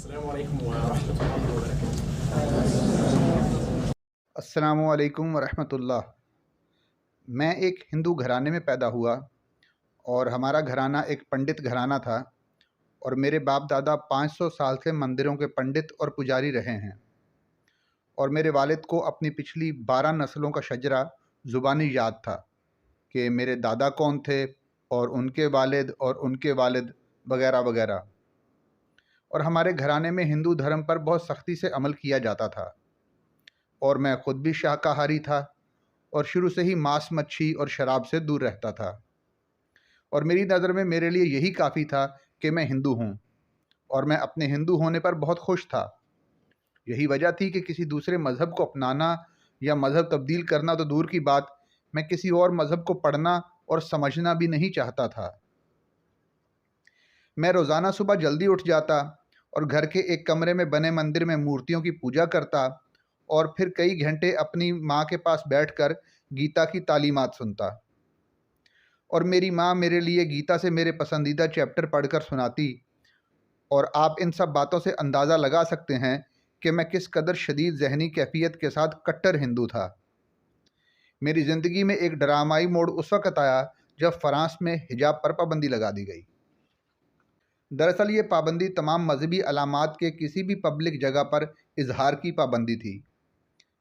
السلام علیکم ورحمۃ اللہ وبرکاتہ۔ السلام علیکم ورحمۃ اللہ۔ میں ایک ہندو گھرانے میں پیدا ہوا اور ہمارا گھرانہ ایک پنڈت گھرانہ تھا، اور میرے باپ دادا 500 سال سے مندروں کے پنڈت اور پجاری رہے ہیں، اور میرے والد کو اپنی پچھلی 12 نسلوں کا شجرہ زبانی یاد تھا کہ میرے دادا کون تھے اور ان کے والد اور ان کے والد وغیرہ وغیرہ۔ اور ہمارے گھرانے میں ہندو دھرم پر بہت سختی سے عمل کیا جاتا تھا، اور میں خود بھی شاکاہاری تھا اور شروع سے ہی ماس مچھی اور شراب سے دور رہتا تھا، اور میری نظر میں میرے لیے یہی کافی تھا کہ میں ہندو ہوں، اور میں اپنے ہندو ہونے پر بہت خوش تھا۔ یہی وجہ تھی کہ کسی دوسرے مذہب کو اپنانا یا مذہب تبدیل کرنا تو دور کی بات، میں کسی اور مذہب کو پڑھنا اور سمجھنا بھی نہیں چاہتا تھا۔ میں روزانہ صبح جلدی اٹھ جاتا اور گھر کے ایک کمرے میں بنے مندر میں مورتیوں کی پوجا کرتا، اور پھر کئی گھنٹے اپنی ماں کے پاس بیٹھ کر گیتا کی تعلیمات سنتا، اور میری ماں میرے لیے گیتا سے میرے پسندیدہ چیپٹر پڑھ کر سناتی، اور آپ ان سب باتوں سے اندازہ لگا سکتے ہیں کہ میں کس قدر شدید ذہنی کیفیت کے ساتھ کٹر ہندو تھا۔ میری زندگی میں ایک ڈرامائی موڑ اس وقت آیا جب فرانس میں حجاب پر پابندی لگا دی گئی۔ دراصل یہ پابندی تمام مذہبی علامات کے کسی بھی پبلک جگہ پر اظہار کی پابندی تھی،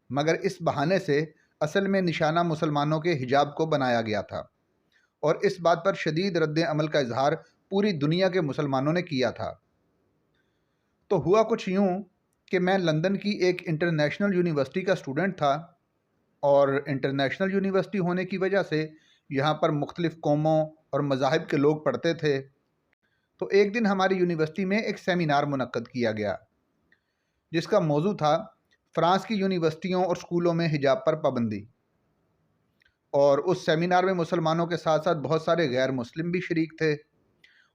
مگر اس بہانے سے اصل میں نشانہ مسلمانوں کے حجاب کو بنایا گیا تھا، اور اس بات پر شدید رد عمل کا اظہار پوری دنیا کے مسلمانوں نے کیا تھا۔ تو ہوا کچھ یوں کہ میں لندن کی ایک انٹرنیشنل یونیورسٹی کا اسٹوڈنٹ تھا، اور انٹرنیشنل یونیورسٹی ہونے کی وجہ سے یہاں پر مختلف قوموں اور مذاہب کے لوگ پڑھتے تھے۔ تو ایک دن ہماری یونیورسٹی میں ایک سیمینار منعقد کیا گیا جس کا موضوع تھا فرانس کی یونیورسٹیوں اور اسکولوں میں حجاب پر پابندی، اور اس سیمینار میں مسلمانوں کے ساتھ ساتھ بہت سارے غیر مسلم بھی شریک تھے،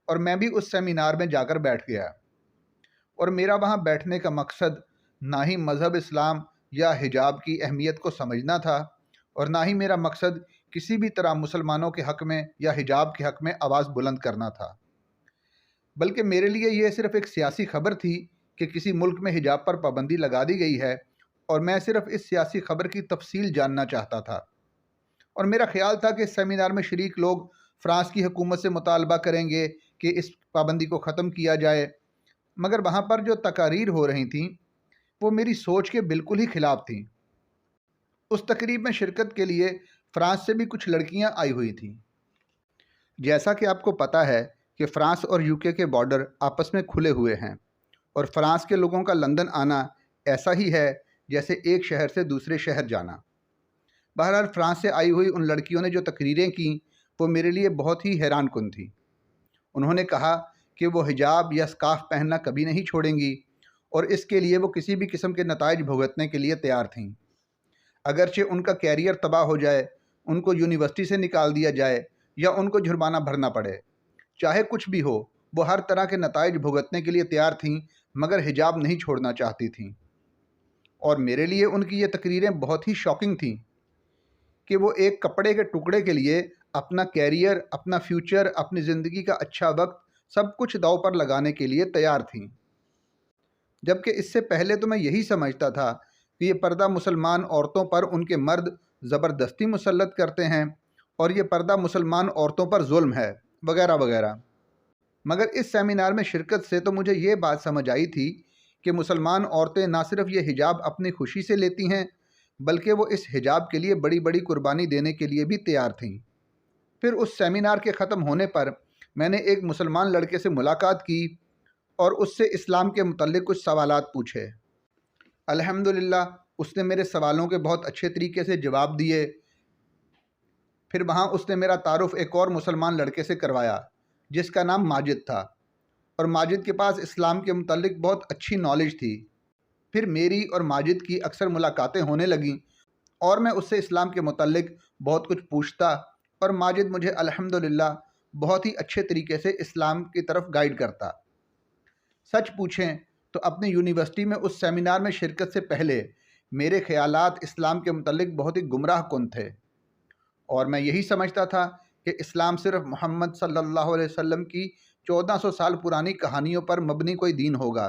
اور میں بھی اس سیمینار میں جا کر بیٹھ گیا، اور میرا وہاں بیٹھنے کا مقصد نہ ہی مذہب اسلام یا حجاب کی اہمیت کو سمجھنا تھا، اور نہ ہی میرا مقصد کسی بھی طرح مسلمانوں کے حق میں یا حجاب کے حق میں آواز بلند کرنا تھا، بلکہ میرے لیے یہ صرف ایک سیاسی خبر تھی کہ کسی ملک میں حجاب پر پابندی لگا دی گئی ہے، اور میں صرف اس سیاسی خبر کی تفصیل جاننا چاہتا تھا۔ اور میرا خیال تھا کہ اس سیمینار میں شریک لوگ فرانس کی حکومت سے مطالبہ کریں گے کہ اس پابندی کو ختم کیا جائے، مگر وہاں پر جو تقاریر ہو رہی تھیں وہ میری سوچ کے بالکل ہی خلاف تھیں۔ اس تقریب میں شرکت کے لیے فرانس سے بھی کچھ لڑکیاں آئی ہوئی تھیں۔ جیسا کہ آپ کو پتہ ہے کہ فرانس اور یوکے کے بارڈر آپس میں کھلے ہوئے ہیں، اور فرانس کے لوگوں کا لندن آنا ایسا ہی ہے جیسے ایک شہر سے دوسرے شہر جانا۔ بہرحال فرانس سے آئی ہوئی ان لڑکیوں نے جو تقریریں کیں وہ میرے لیے بہت ہی حیران کن تھیں۔ انہوں نے کہا کہ وہ حجاب یا اسکارف پہننا کبھی نہیں چھوڑیں گی، اور اس کے لیے وہ کسی بھی قسم کے نتائج بھگتنے کے لیے تیار تھیں، اگرچہ ان کا کیریئر تباہ ہو جائے، ان کو یونیورسٹی سے نکال دیا جائے یا ان کو جرمانہ بھرنا پڑے، چاہے کچھ بھی ہو، وہ ہر طرح کے نتائج بھگتنے کے لیے تیار تھیں، مگر حجاب نہیں چھوڑنا چاہتی تھیں۔ اور میرے لیے ان کی یہ تقریریں بہت ہی شاکنگ تھیں کہ وہ ایک کپڑے کے ٹکڑے کے لیے اپنا کیریئر، اپنا فیوچر، اپنی زندگی کا اچھا وقت سب کچھ داؤ پر لگانے کے لیے تیار تھیں، جبکہ اس سے پہلے تو میں یہی سمجھتا تھا کہ یہ پردہ مسلمان عورتوں پر ان کے مرد زبردستی مسلط کرتے ہیں، اور یہ پردہ مسلمان عورتوں پر ظلم ہے وغیرہ وغیرہ۔ مگر اس سیمینار میں شرکت سے تو مجھے یہ بات سمجھ آئی تھی کہ مسلمان عورتیں نہ صرف یہ حجاب اپنی خوشی سے لیتی ہیں، بلکہ وہ اس حجاب کے لیے بڑی بڑی قربانی دینے کے لیے بھی تیار تھیں۔ پھر اس سیمینار کے ختم ہونے پر میں نے ایک مسلمان لڑکے سے ملاقات کی اور اس سے اسلام کے متعلق کچھ سوالات پوچھے۔ الحمدللہ اس نے میرے سوالوں کے بہت اچھے طریقے سے جواب دیے۔ پھر وہاں اس نے میرا تعارف ایک اور مسلمان لڑکے سے کروایا جس کا نام ماجد تھا، اور ماجد کے پاس اسلام کے متعلق بہت اچھی نالج تھی۔ پھر میری اور ماجد کی اکثر ملاقاتیں ہونے لگیں، اور میں اس سے اسلام کے متعلق بہت کچھ پوچھتا، اور ماجد مجھے الحمدللہ بہت ہی اچھے طریقے سے اسلام کی طرف گائیڈ کرتا۔ سچ پوچھیں تو اپنی یونیورسٹی میں اس سیمینار میں شرکت سے پہلے میرے خیالات اسلام کے متعلق بہت ہی گمراہ کن تھے، اور میں یہی سمجھتا تھا کہ اسلام صرف محمد صلی اللہ علیہ وسلم کی 1400 سال پرانی کہانیوں پر مبنی کوئی دین ہوگا،